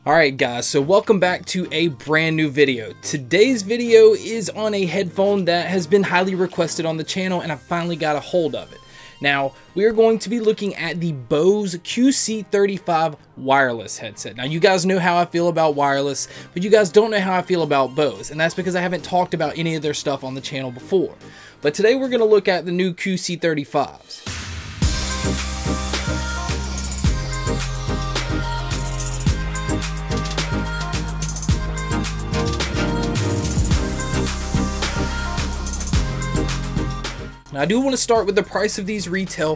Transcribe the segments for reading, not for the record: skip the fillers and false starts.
Alright guys, so welcome back to a brand new video. Today's video is on a headphone that has been highly requested on the channel and I finally got a hold of it. Now, we are going to be looking at the Bose QC35 wireless headset. Now, you guys know how I feel about wireless, but you guys don't know how I feel about Bose, and that's because I haven't talked about any of their stuff on the channel before. But today we're going to look at the new QC35s. Now, I do want to start with the price of these retail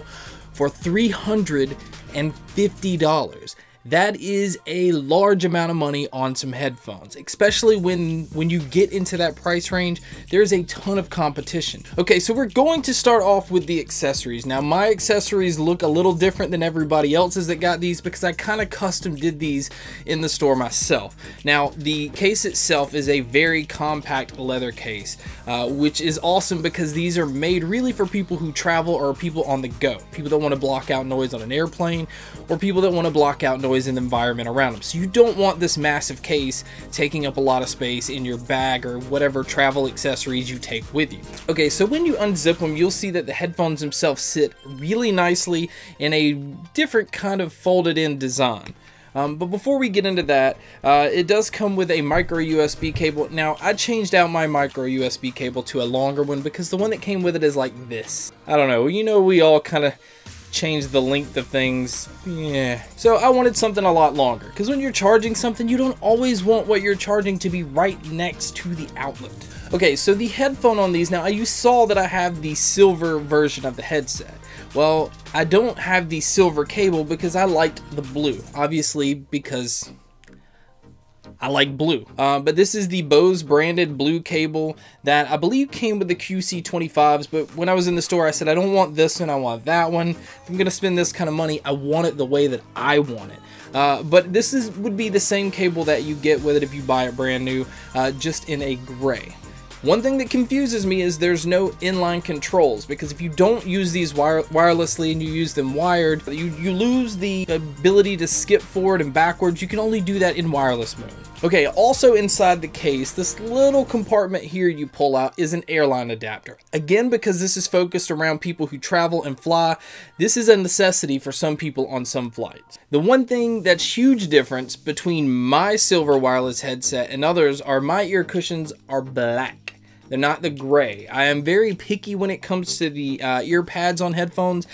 for $350. That is a large amount of money on some headphones, especially when you get into that price range. There's a ton of competition. Okay, so we're going to start off with the accessories. Now, my accessories look a little different than everybody else's that got these because I kind of custom did these in the store myself. Now, the case itself is a very compact leather case, which is awesome because these are made really for people who travel or people on the go. People that want to block out noise on an airplane or people that want to block out noise in the environment around them. So you don't want this massive case taking up a lot of space in your bag or whatever travel accessories you take with you. Okay, so when you unzip them, you'll see that the headphones themselves sit really nicely in a different kind of folded in design. But before we get into that, it does come with a micro USB cable. Now, I changed out my micro USB cable to a longer one because the one that came with it is like this. I don't know, you know, we all kind of change the length of things. Yeah. So I wanted something a lot longer because when you're charging something, you don't always want what you're charging to be right next to the outlet. Okay, so the headphone on these, now you saw that I have the silver version of the headset. Well, I don't have the silver cable because I liked the blue, obviously because I like blue. But this is the Bose branded blue cable that I believe came with the QC25s, but when I was in the store I said I don't want this one, I want that one. If I'm gonna spend this kind of money, I want it the way that I want it. But this would be the same cable that you get with it if you buy it brand new, just in a gray. One thing that confuses me is there's no inline controls, because if you don't use these wirelessly and you use them wired, you lose the ability to skip forward and backwards. You can only do that in wireless mode. Okay, also inside the case, this little compartment here you pull out is an airline adapter. Again, because this is focused around people who travel and fly, this is a necessity for some people on some flights. The one thing that's huge difference between my silver wireless headset and others are my ear cushions are black. They're not the gray. I am very picky when it comes to the ear pads on headphones.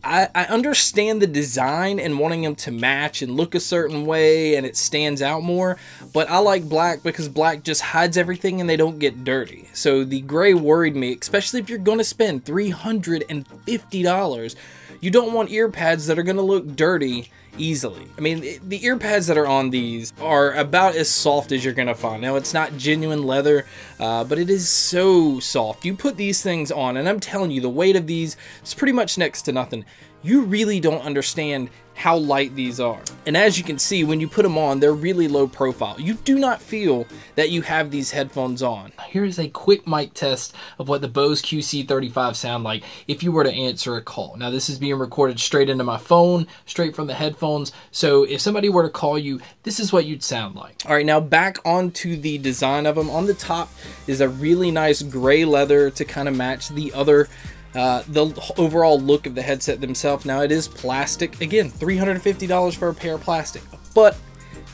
I understand the design and wanting them to match and look a certain way and it stands out more, but I like black because black just hides everything and they don't get dirty. So the gray worried me, especially if you're going to spend $350. You don't want ear pads that are going to look dirty easily. I mean, the ear pads that are on these are about as soft as you're gonna find. Now, it's not genuine leather, but it is so soft. You put these things on, and I'm telling you, the weight of these is pretty much next to nothing. You really don't understand how light these are. And as you can see, when you put them on, they're really low profile. You do not feel that you have these headphones on. Here's a quick mic test of what the Bose QC35 sound like if you were to answer a call. Now, this is being recorded straight into my phone, straight from the headphones. So if somebody were to call you, this is what you'd sound like. All right, now back onto the design of them. On the top is a really nice gray leather to kind of match the other the overall look of the headset themselves. Now, it is plastic. Again, $350 for a pair of plastic. But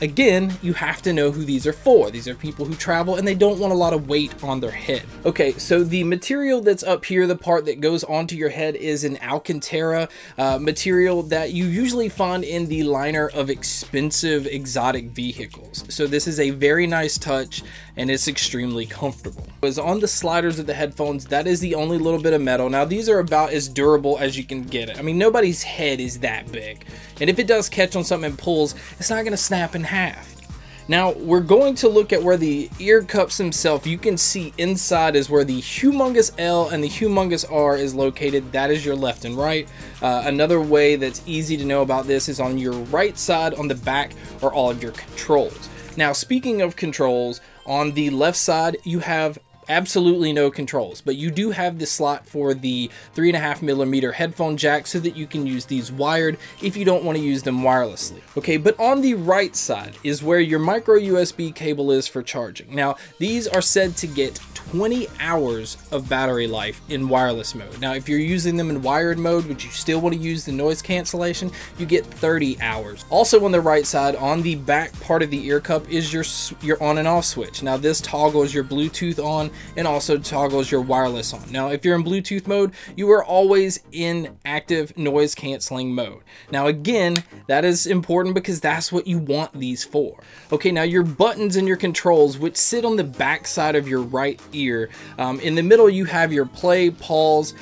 again, you have to know who these are for. These are people who travel and they don't want a lot of weight on their head. Okay, so the material that's up here, the part that goes onto your head, is an Alcantara material that you usually find in the liner of expensive exotic vehicles. So this is a very nice touch and it's extremely comfortable. As on the sliders of the headphones, that is the only little bit of metal. Now, these are about as durable as you can get it. I mean, nobody's head is that big. And if it does catch on something and pulls, it's not gonna snap in half. Now, we're going to look at where the ear cups themselves, you can see inside is where the humongous L and the humongous R is located. That is your left and right. Another way that's easy to know about this is on your right side on the back are all of your controls. Now, speaking of controls, on the left side, you have absolutely no controls, but you do have the slot for the 3.5mm headphone jack so that you can use these wired if you don't want to use them wirelessly. Okay, but on the right side is where your micro USB cable is for charging. Now, these are said to get 20 hours of battery life in wireless mode. Now, if you're using them in wired mode, but you still want to use the noise cancellation, you get 30 hours. Also on the right side, on the back part of the ear cup is your on and off switch. Now, this toggles your Bluetooth on and also toggles your wireless on. Now, if you're in Bluetooth mode, you are always in active noise canceling mode. Now, again, that is important because that's what you want these for. Okay, now your buttons and your controls, which sit on the back side of your right ear. In the middle, you have your play, pause.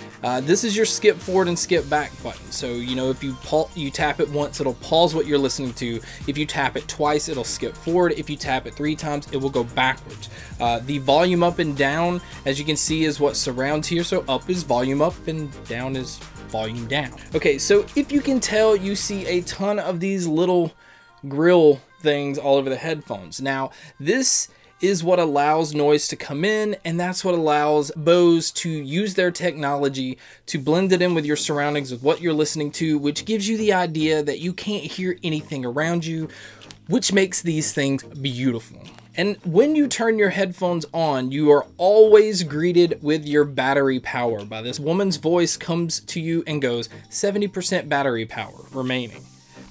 This is your skip forward and skip back button. So, you know, if you tap it once, it'll pause what you're listening to. If you tap it twice, it'll skip forward. If you tap it 3 times, it will go backwards. The volume up and down, as you can see, is what surrounds here. So up is volume up and down is volume down. Okay, so if you can tell, you see a ton of these little grill things all over the headphones. Now, this is what allows noise to come in, and that's what allows Bose to use their technology to blend it in with your surroundings, with what you're listening to, which gives you the idea that you can't hear anything around you, which makes these things beautiful. And when you turn your headphones on, you are always greeted with your battery power by this woman's voice comes to you and goes, 70% battery power remaining.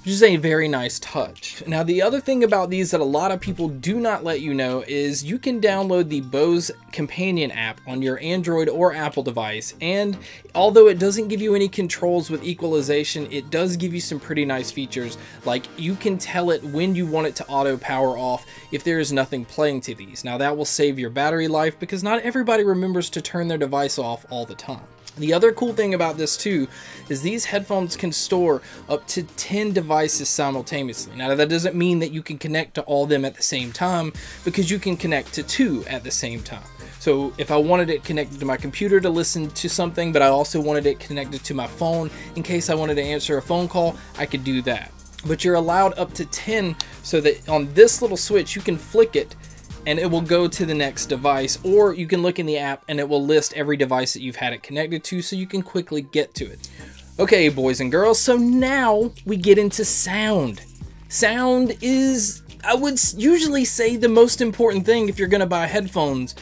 Which is a very nice touch. Now, the other thing about these that a lot of people do not let you know is you can download the Bose companion app on your Android or Apple device, and although it doesn't give you any controls with equalization, it does give you some pretty nice features, like you can tell it when you want it to auto power off if there is nothing playing to these. Now, that will save your battery life because not everybody remembers to turn their device off all the time. The other cool thing about this too is these headphones can store up to 10 devices simultaneously. Now, that doesn't mean that you can connect to all of them at the same time, because you can connect to 2 at the same time. So if I wanted it connected to my computer to listen to something, but I also wanted it connected to my phone in case I wanted to answer a phone call, I could do that. But you're allowed up to 10, so that on this little switch you can flick it and it will go to the next device, or you can look in the app and it will list every device that you've had it connected to, so you can quickly get to it. Okay, boys and girls, so now we get into sound. Sound is, I would usually say, the most important thing if you're gonna buy headphones.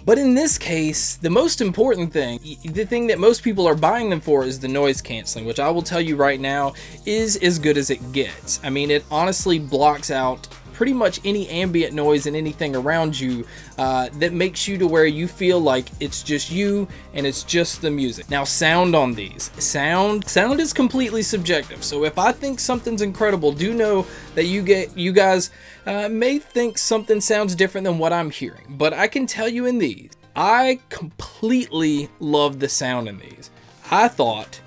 But in this case, the most important thing, the thing that most people are buying them for, is the noise canceling, which I will tell you right now is as good as it gets. I mean, it honestly blocks out pretty much any ambient noise and anything around you that makes you to where you feel like it's just you and it's just the music. Now, sound on these. Sound is completely subjective. So if I think something's incredible, do know that you guys may think something sounds different than what I'm hearing. But I can tell you in these, I completely love the sound in these. I thought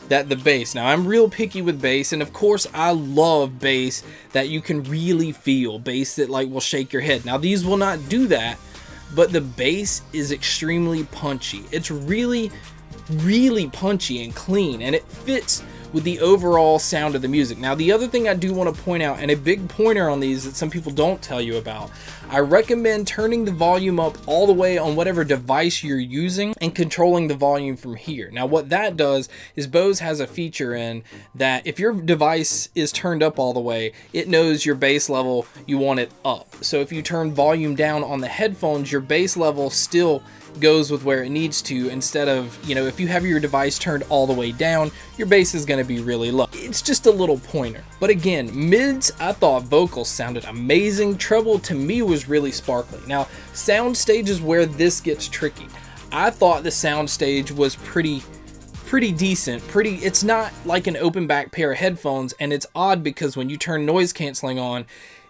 that the bass, now I'm real picky with bass, and of course I love bass that you can really feel, bass that like will shake your head. Now, these will not do that, but the bass is extremely punchy. It's really punchy and clean, and it fits with the overall sound of the music. Now, the other thing I do want to point out, and a big pointer on these that some people don't tell you about, I recommend turning the volume up all the way on whatever device you're using and controlling the volume from here. Now, what that does is Bose has a feature in that if your device is turned up all the way, it knows your bass level, you want it up. So if you turn volume down on the headphones, your bass level still goes with where it needs to, instead of, you know, if you have your device turned all the way down, your bass is going to be really low. It's just a little pointer. But again, mids, I thought vocals sounded amazing. Treble to me was really sparkly. Now, soundstage is where this gets tricky. I thought the soundstage was pretty decent. It's not like an open back pair of headphones, and it's odd because when you turn noise canceling on,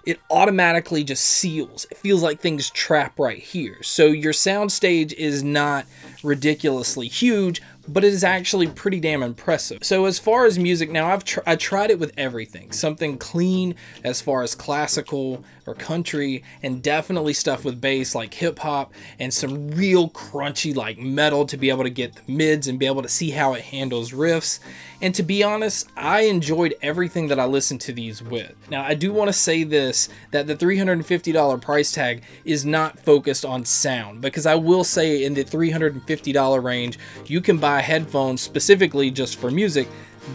it automatically just seals. It feels like things trap right here. So your sound stage is not ridiculously huge, but it is actually pretty damn impressive. So as far as music, now I tried it with everything. Something clean as far as classical or country, and definitely stuff with bass like hip hop, and some real crunchy like metal to be able to get the mids and be able to see how it handles riffs. And to be honest, I enjoyed everything that I listened to these with. Now I do want to say this, that the $350 price tag is not focused on sound, because I will say in the $350 range you can buy headphones specifically just for music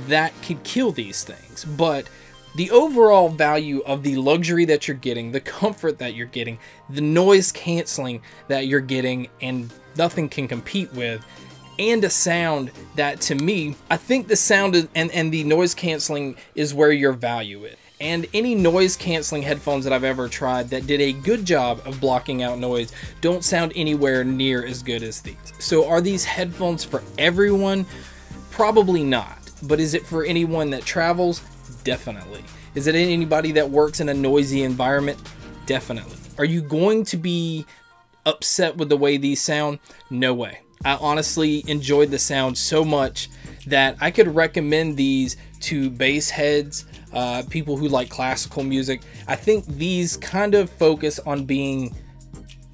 that could kill these things. But the overall value of the luxury that you're getting, the comfort that you're getting, the noise canceling that you're getting and nothing can compete with, and a sound that, to me, I think the sound is, and the noise canceling is where your value is. And any noise canceling headphones that I've ever tried that did a good job of blocking out noise don't sound anywhere near as good as these. So are these headphones for everyone? Probably not. But is it for anyone that travels? Definitely. Is it anybody that works in a noisy environment? Definitely. Are you going to be upset with the way these sound? No way. I honestly enjoyed the sound so much that I could recommend these to bass heads, people who like classical music. I think these kind of focus on being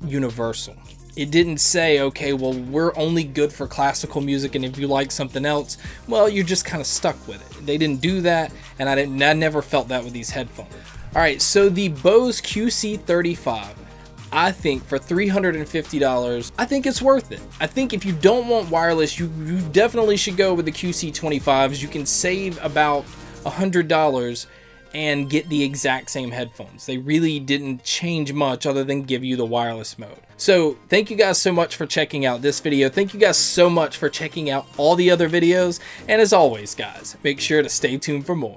universal. It didn't say, okay, well, we're only good for classical music, and if you like something else, well, you're just kind of stuck with it. They didn't do that, and I never felt that with these headphones. All right, so the Bose QC35, I think for $350, I think it's worth it. I think if you don't want wireless, you definitely should go with the QC25s. You can save about $100 and get the exact same headphones. They really didn't change much other than give you the wireless mode. So thank you guys so much for checking out this video. Thank you guys so much for checking out all the other videos. And as always, guys, make sure to stay tuned for more.